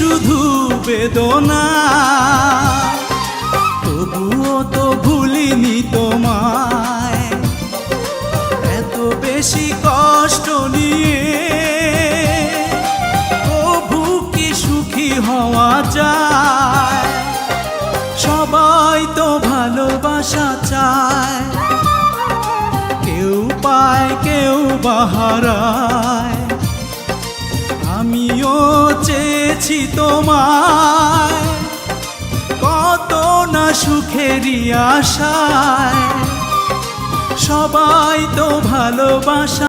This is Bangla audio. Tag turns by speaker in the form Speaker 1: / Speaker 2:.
Speaker 1: শুধু বেদনা, তবুও তো ভুলিনি তোমায়। এত বেশি কষ্ট নিয়ে তবু কি সুখী হওয়া যায়? সবাই তো ভালোবাসা চায়, কেউ পায় কেউ বাহারায়। আমিও চেয়েছি তোমায়, কত না সুখেরই আশায়। সবাই তো ভালোবাসা